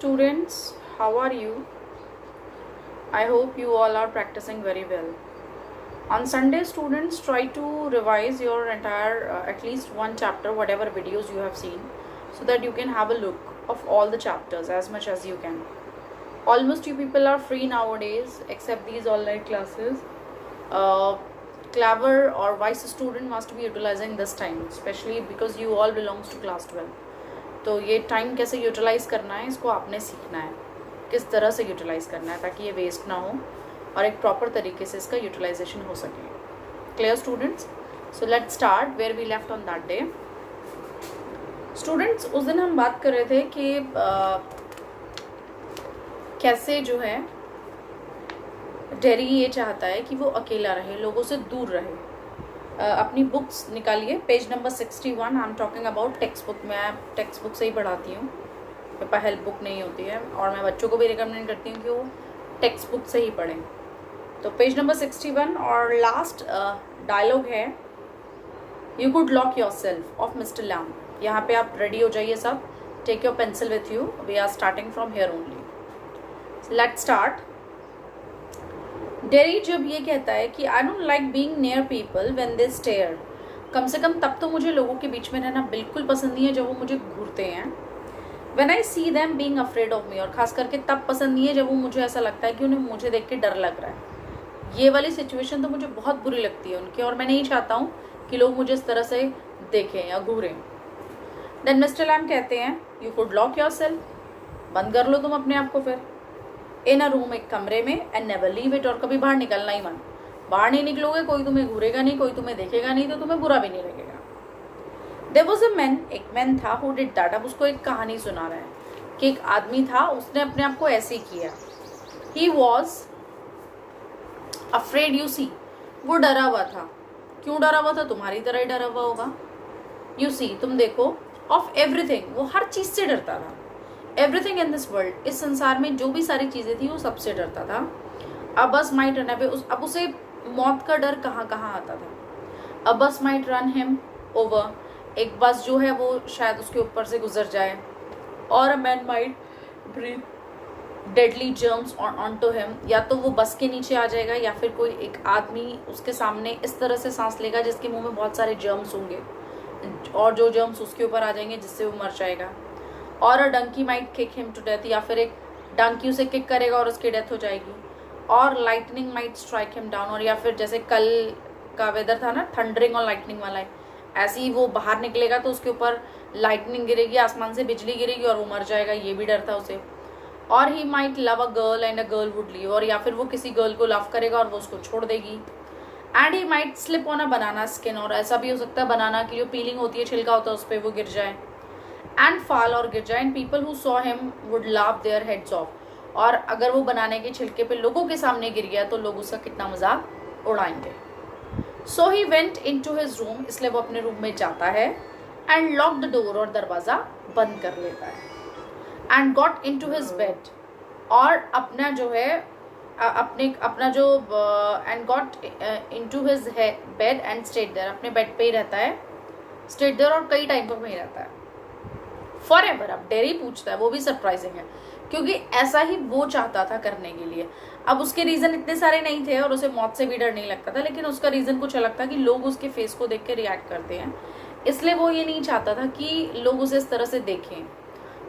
Students, how are you? I hope you all are practicing very well. On Sunday, students, try to revise your entire at least one chapter, whatever videos you have seen, so that you can have a look of all the chapters as much as you can. Almost you people are free nowadays, except these online classes. Clever or wise student must be utilizing this time, especially because you all belongs to class 12. तो ये time कैसे utilise करना है, इसको आपने सीखना है, किस तरह से यूटिलाइज़ करना है ताकि ये वेस्ट ना हो और एक प्रॉपर तरीके से इसका यूटिलाइजेशन हो सके. Clear students? So let's start where we left on that day. Students, उस दिन हम बात कर रहे थे कि कैसे जो है डेरी ये चाहता है कि वो अकेला रहे, लोगों से दूर रहे. अपनी बुक्स निकालिए, page number 61. I am talking about text book. मैं टेक्स्ट बुक से ही पढ़ाती हूँ, मेरे पास हेल्प बुक नहीं होती है, और मैं बच्चों को भी रिकमेंड करती हूँ कि वो टेक्स्ट बुक से ही पढ़ें. तो पेज नंबर 61 और लास्ट डायलॉग है, you could lock yourself off mister Lamb. यहाँ पे आप रेडी हो जाइए सब. Take your pencil with you, we are starting from here only. Let's start. Derry जब ये कहता है कि I don't like being near people when they stare, कम से कम तब तो मुझे लोगों के बीच में रहना बिल्कुल पसंद नहीं है जब वो मुझे घूरते हैं. When I see them being afraid of me, और खास करके तब पसंद नहीं है जब वो मुझे ऐसा लगता है कि उन्हें मुझे देख के डर लग रहा है. ये वाली सिचुएशन तो मुझे बहुत बुरी लगती है उनकी, और मैं नहीं चाहता हूँ कि लोग मुझे इस तरह से देखें या घूरें. देन मिस्टर लैम कहते हैं, you could lock your self, बंद कर लो तुम अपने आप को फिर, इन अ रूम, एक कमरे में, एंड नेवर लीव इट, और कभी बाहर निकलना ही मत. बाहर नहीं निकलोगे, कोई तुम्हें घूरेगा नहीं, कोई तुम्हें देखेगा नहीं, तो तुम्हें बुरा भी नहीं लगेगा. देयर वाज अ मैन, एक मैन था, हु डिड दैट. अब उसको एक कहानी सुना रहा है कि एक आदमी था, उसने अपने आप को ऐसे ही किया. He was afraid, you see, वो डरा हुआ था. क्यों डरा हुआ था? तुम्हारी तरह ही डरा हुआ होगा. यू सी, तुम देखो, ऑफ एवरीथिंग, वो हर चीज से डरता था. एवरीथिंग इन दिस वर्ल्ड, इस संसार में जो भी सारी चीजें थी वो सबसे डरता था. अब बस माइट रन अवे, अब उसे मौत का डर कहाँ कहाँ आता था. अब बस माइट रन हिम ओवर, एक बस जो है वो शायद उसके ऊपर से गुजर जाए. और a man might breathe deadly germs on to him, या तो वो बस के नीचे आ जाएगा, या फिर कोई एक आदमी उसके सामने इस तरह से सांस लेगा जिसके मुंह में बहुत सारे जर्म्स होंगे, और जो जर्म्स उसके ऊपर आ जाएंगे जिससे वो मर जाएगा. और a donkey might kick him to death, या फिर एक डंकी उसे किक करेगा और उसकी डेथ हो जाएगी. और lightning might strike him down, और या फिर जैसे कल का वेदर था ना, थंडरिंग और लाइटनिंग वाला है, ऐसे ही वो बाहर निकलेगा तो उसके ऊपर लाइटनिंग गिरेगी, आसमान से बिजली गिरेगी और वो मर जाएगा. ये भी डर था उसे. और he might love a girl and a girl would leave, और या फिर वो किसी गर्ल को लव करेगा और वो उसको छोड़ देगी. And he might slip on a banana skin, और ऐसा भी हो सकता है बनाना की जो पीलिंग होती है, छिलका होता है, उस पर वो गिर जाए. एंड फॉल, और गिर जाए. And people who saw him would laugh their heads of, और अगर वो बनाने के छिलके पे लोगों के सामने गिर गया तो लोग उसका कितना मजाक उड़ाएंगे. So he went in to his room, इसलिए वो अपने रूम में जाता है. एंड लॉक द डोर, और दरवाज़ा बंद कर लेता है. And got in to his bed, और अपना जो है अपना जो and got in to his bed and stayed there, अपने बेड पे ही रहता है, स्टेड देयर, और कई टाइम तक वहीं रहता है, फॉर एवर. अब डेरी पूछता है, वो भी सरप्राइजिंग है क्योंकि ऐसा ही वो चाहता था करने के लिए. अब उसके रीज़न इतने सारे नहीं थे और उसे मौत से भी डर नहीं लगता था, लेकिन उसका रीज़न कुछ अलग था कि लोग उसके फेस को देख के रिएक्ट करते हैं, इसलिए वो ये नहीं चाहता था कि लोग उसे इस तरह से देखें.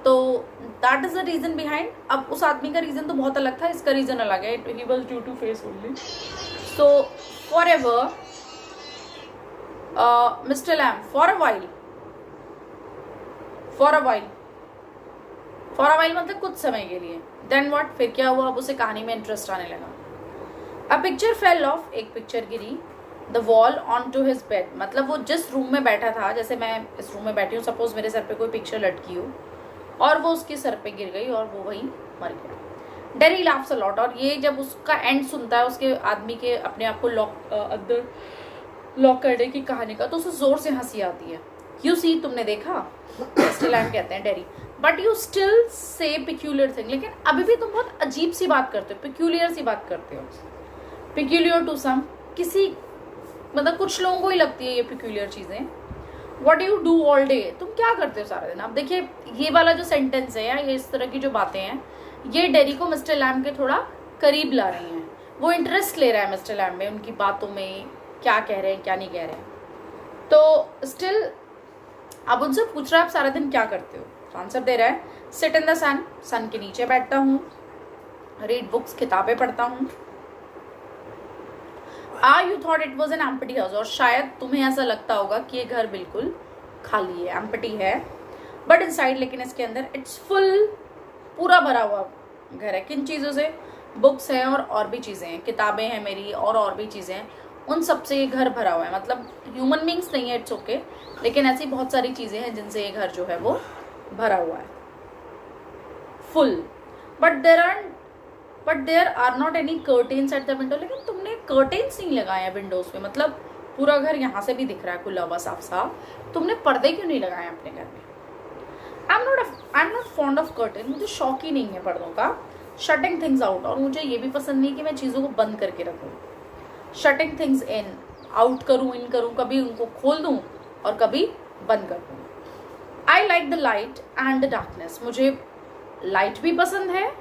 तो that is the reason behind. अब उस आदमी का रीज़न तो बहुत अलग था, इसका रीज़न अलग है. He was due to face only. So for ever mister Lamb, for a while मतलब कुछ समय के लिए. देन व्हाट, फिर क्या हुआ? अब उसे कहानी में इंटरेस्ट आने लगा. अ पिक्चर फेल ऑफ, एक पिक्चर गिरी, the wall on to his bed, मतलब वो जिस रूम में बैठा था, जैसे मैं इस रूम में बैठी हूँ, सपोज मेरे सर पे कोई पिक्चर लटकी हो और वो उसके सर पे गिर गई और वो वहीं मर गया. डेरी लाफ्स अ लॉट, और ये जब उसका एंड सुनता है उसके आदमी के अपने आप को अंदर लॉक करने की कहानी का, तो उसे जोर से हंसी आती है. यू सी, तुमने देखा, मिस्टर लैम कहते हैं dairy, but you still say peculiar thing, लेकिन अभी भी तुम बहुत अजीब सी बात करते हो, पिक्यूलियर सी बात करते हो. पिक्यूलियर टू सम, किसी मतलब कुछ लोगों को ही लगती है ये पिक्यूलियर चीज़ें. What do you do all day, तुम क्या करते हो सारा दिन। अब देखिए ये वाला जो सेंटेंस है या ये इस तरह की जो बातें हैं, ये डेरी को मिस्टर लैम के थोड़ा करीब ला रही हैं। वो इंटरेस्ट ले रहा है मिस्टर लैम में, उनकी बातों में, क्या कह रहे हैं क्या नहीं कह रहे हैं। तो स्टिल अब उनसे पूछ रहा है आप सारा दिन क्या करते हो, तो आंसर दे रहा है सिट इन द सन, सन के नीचे बैठता हूँ, रीड बुक्स, किताबें पढ़ता हूँ। You thought it was an empty house, और शायद तुम्हें ऐसा लगता होगा कि ये घर बिल्कुल खाली है, एम्प्टी है, बट इनसाइड, लेकिन इसके अंदर इट्स फुल, पूरा भरा हुआ घर है। किन चीज़ों से, बुक्स हैं और भी चीज़ें हैं, किताबें हैं मेरी और भी चीज़ें हैं, उन सब से ये घर भरा हुआ है। मतलब ह्यूमन बींग्स नहीं है, इट्स ओके, लेकिन ऐसी बहुत सारी चीज़ें हैं जिनसे ये घर जो है वो भरा हुआ है, full. But there are not any curtains at the window, लेकिन तुमने कर्टेन्स नहीं लगाए हैं विंडोज पे, मतलब पूरा घर यहाँ से भी दिख रहा है खुला हुआ साफ साफ, तुमने पर्दे क्यों नहीं लगाए अपने घर में। आई am not fond of curtain, मुझे शौक ही नहीं है पर्दों का। शटिंग थिंग्स आउट, और मुझे ये भी पसंद नहीं कि मैं चीज़ों को बंद करके रखूँ। शटिंग थिंग्स इन, आउट करूँ इन करूँ, कभी उनको खोल दूँ और कभी बंद कर दूँ। I like the light and the darkness, मुझे लाइट भी पसंद है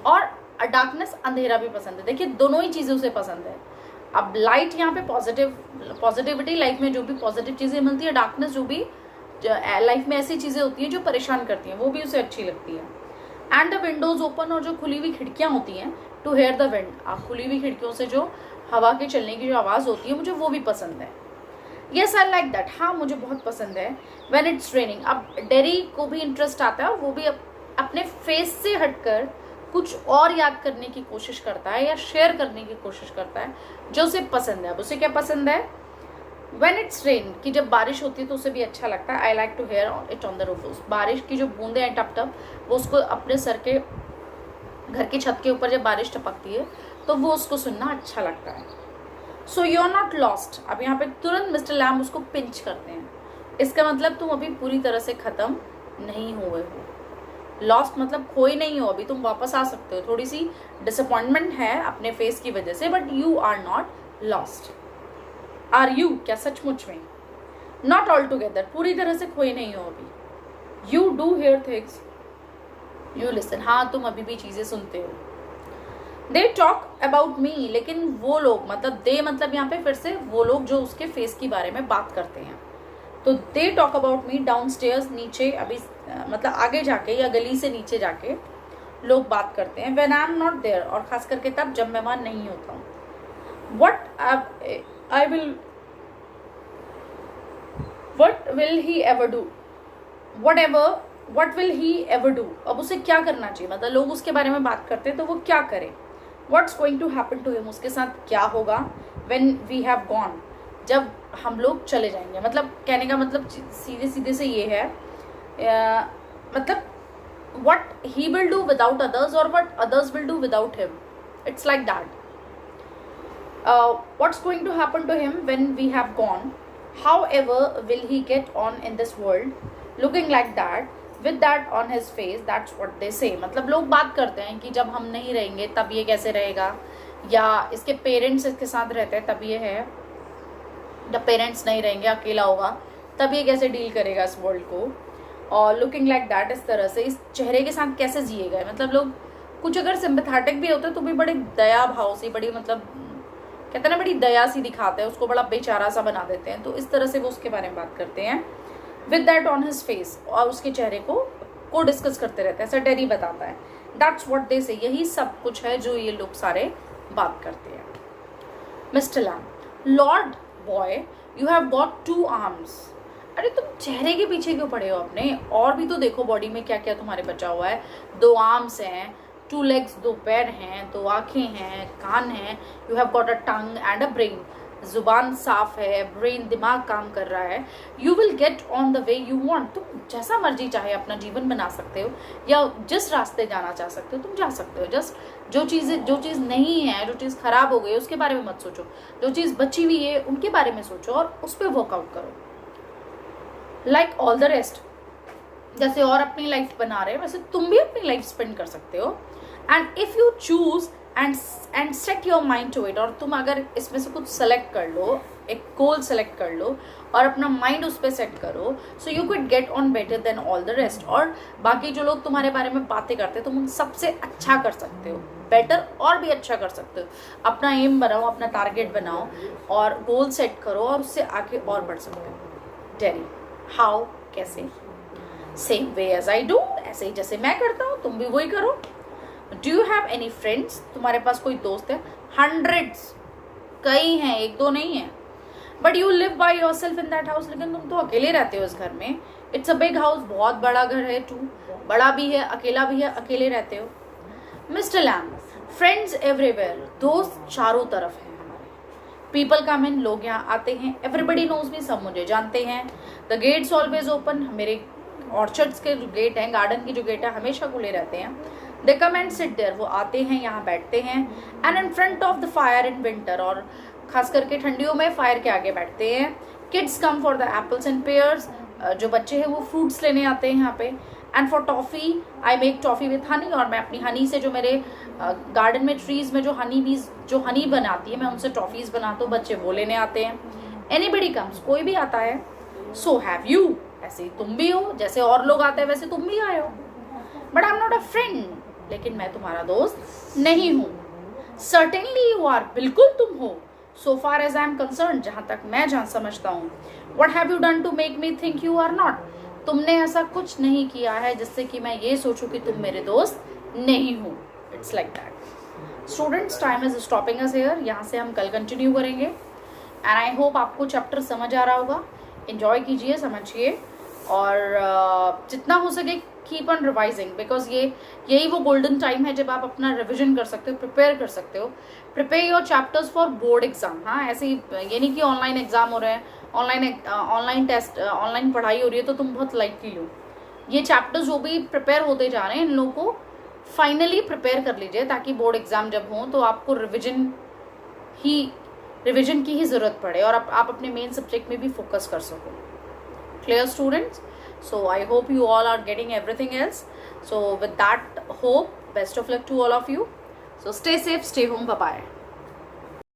और डार्कनेस, अंधेरा भी पसंद है। देखिए दोनों ही चीज़ें उसे पसंद है। अब लाइट यहाँ पे पॉजिटिविटी, लाइफ में जो भी पॉजिटिव चीज़ें मिलती है, डार्कनेस जो भी लाइफ में ऐसी चीज़ें होती हैं जो परेशान करती हैं, वो भी उसे अच्छी लगती है। एंड द विंडोज ओपन, और जो खुली हुई खिड़कियाँ होती हैं, टू हेयर द विंड, आप खुली हुई खिड़कियों से जो हवा के चलने की जो आवाज़ होती है, मुझे वो भी पसंद है। येस आई लाइक दैट, हाँ मुझे बहुत पसंद है। व्हेन इट्स रेनिंग, अब डेरी को भी इंटरेस्ट आता है और वो भी अपने फेस से हटकर कुछ और याद करने की कोशिश करता है या शेयर करने की कोशिश करता है जो उसे पसंद है। अब उसे क्या पसंद है, व्हेन इट्स रेन, कि जब बारिश होती है तो उसे भी अच्छा लगता है। I like to hear it on the roof, उस बारिश की जो बूंदें हैं टप टप, वो उसको अपने सर के, घर की छत के ऊपर जब बारिश टपकती है तो वो उसको सुनना अच्छा लगता है। So you are not lost, अब यहाँ पे तुरंत मिस्टर लैम उसको पिंच करते हैं, इसका मतलब तुम अभी पूरी तरह से ख़त्म नहीं हुए हो। लॉस्ट मतलब खोए नहीं हो, अभी तुम वापस आ सकते हो। थोड़ी सी डिसअपॉइंटमेंट है अपने फेस की वजह से, but you are not lost. Are you, क्या सचमुच में। नॉट ऑल टुगेदर, पूरी तरह से खोए नहीं हो अभी। You do here things, you listen, हाँ तुम अभी भी चीज़ें सुनते हो। दे टॉक अबाउट मी, लेकिन वो लोग, मतलब दे मतलब यहाँ पे फिर से वो लोग जो उसके फेस के बारे में बात करते हैं। तो they talk about me down stairs, नीचे अभी मतलब आगे जाके या गली से नीचे जाके लोग बात करते हैं। When I am not there, और खास करके तब जब मैं वहाँ नहीं होता हूँ। What will he ever do, what will he ever do, अब उसे क्या करना चाहिए, मतलब लोग उसके बारे में बात करते हैं तो वो क्या करे। What's going to happen to him, उसके साथ क्या होगा। व्हेन वी हैव गॉन, जब हम लोग चले जाएंगे। मतलब कहने का मतलब सीधे सीधे से ये है, मतलब what he will do without others or what others will do without him, it's like that. What's going to happen to him when we have gone, however will he get on in this world looking like that with that on his face, that's what they say. मतलब लोग बात करते हैं कि जब हम नहीं रहेंगे तब ये कैसे रहेगा, या इसके पेरेंट्स इसके साथ रहते हैं तब ये है, जब पेरेंट्स नहीं रहेंगे अकेला होगा तब ये कैसे डील करेगा इस वर्ल्ड को। और लुकिंग लाइक दैट, इस तरह से, इस चेहरे के साथ कैसे जिएगा। मतलब लोग कुछ अगर सिंपैथेटिक भी होते हैं तो भी बड़े दया भाव से, बड़ी मतलब कहते हैं ना, बड़ी दया सी दिखाते हैं उसको, बड़ा बेचारा सा बना देते हैं। तो इस तरह से वो उसके बारे में बात करते हैं। With that on his face, और उसके चेहरे को डिस्कस करते रहते हैं, ऐसा डेरी बताता है। दैट्स व्हाट दे से, यही सब कुछ है जो ये लोग सारे बात करते हैं। Mister Lamb, lord boy you have got 2 arms, अरे तुम चेहरे के पीछे क्यों पड़े हो अपने, और भी तो देखो बॉडी में क्या क्या तुम्हारे बचा हुआ है। 2 arms हैं, 2 legs, 2 पैर हैं, 2 आँखें हैं, कान हैं। You have got a tongue and a brain, जुबान साफ है, ब्रेन दिमाग काम कर रहा है। You will get on the way you want, तुम जैसा मर्जी चाहे अपना जीवन बना सकते हो, या जिस रास्ते जाना चाह सकते हो तुम जा सकते हो। जस्ट जो चीज़ नहीं है, जो चीज़ खराब हो गई उसके बारे में मत सोचो, जो चीज़ बची हुई है उनके बारे में सोचो और उस पर वर्कआउट करो। लाइक ऑल द रेस्ट, जैसे और अपनी लाइफ बना रहे हैं वैसे तुम भी अपनी लाइफ स्पेंड कर सकते हो। And if you choose and set your mind to it, और तुम अगर इसमें से कुछ सेलेक्ट कर लो एक गोल सेलेक्ट कर लो और अपना माइंड उस पर सेट करो, so you could get on better than all the rest. और बाकी जो लोग तुम्हारे बारे में बातें करते हैं तुम उन सबसे अच्छा कर सकते हो, बेटर और भी अच्छा कर सकते हो। अपना एम बनाओ, अपना टारगेट बनाओ और गोल सेट करो और उससे आगे और बढ़ सकते हो। टेरी हाउ, कैसे? Same way as I do, ऐसे ही जैसे मैं करता हूँ तुम भी वही करो। Do you have any friends? तुम्हारे पास कोई दोस्त है? हंड्रेड्स, कई हैं, एक दो नहीं है। But you live by your self in that house, लेकिन तुम तो अकेले रहते हो इस घर में। इट्स अ बिग हाउस, बहुत बड़ा घर है टू, बड़ा भी है अकेला भी है, अकेले रहते हो। मिस्टर लैम, फ्रेंड्स एवरीवेयर, दोस्त चारों तरफ हैं हमारे। पीपल कम इन, लोग यहाँ आते हैं। एवरीबडी नोज मी, सब मुझे जानते हैं। द गेट्स ऑलवेज ओपन, मेरे ऑर्चर्ड्स के जो गेट हैं, गार्डन की जो गेट है, हमेशा खुले रहते हैं। दे कम एंड सिट देयर, वो आते हैं यहाँ बैठते हैं। And in front of the fire in winter, और खास करके ठंडियों में फायर के आगे बैठते हैं। Kids come for the apples and pairs, जो बच्चे हैं वो फ्रूट्स लेने आते हैं यहाँ पे। And for toffee, I make toffee with Honey, और मैं अपनी हनी से, जो मेरे गार्डन में ट्रीज में जो हनी बीज जो हनी बनाती है, मैं उनसे टॉफ़ीज़ बनाता हूँ, बच्चे वो लेने आते हैं। एनीबडी कम्स, कोई भी आता है। सो हैव यू, ऐसे ही तुम भी हो, जैसे और लोग आते हैं वैसे तुम भी आए हो। But I am not a friend, लेकिन मैं तुम्हारा दोस्त नहीं हूँ। सर्टेनली यू आर, बिल्कुल तुम हो। So far as I am concerned, जहाँ तक मैं जान समझता हूँ। What have you done to make me think you are not? तुमने ऐसा कुछ नहीं किया है जिससे कि मैं ये सोचूं कि तुम मेरे दोस्त नहीं हो। It's like that. Students, time is stopping us here, यहाँ से हम कल कंटिन्यू करेंगे। एंड आई होप आपको चैप्टर समझ आ रहा होगा। इन्जॉय कीजिए, समझिए, और जितना हो सके कीप ऑन रिवाइजिंग, बिकॉज यही वो गोल्डन टाइम है जब आप अपना रिविजन कर सकते हो, प्रिपेयर कर सकते हो। Prepare your chapters for board exam. हाँ, ऐसे ही ये नहीं कि ऑनलाइन एग्जाम हो रहे हैं, ऑनलाइन टेस्ट, ऑनलाइन पढ़ाई हो रही है तो तुम बहुत लाइटली लो। ये चैप्टर्स जो भी प्रिपेयर होते जा रहे हैं, इन लोगों को फाइनली प्रिपेयर कर लीजिए, ताकि बोर्ड एग्जाम जब हो तो आपको रिविजन की ही ज़रूरत पड़े और आप अपने मेन सब्जेक्ट में भी फोकस कर सको। Clear, students? So I hope you all are getting everything else. So with that hope, best of luck to all of you. So stay safe, stay home, bye bye.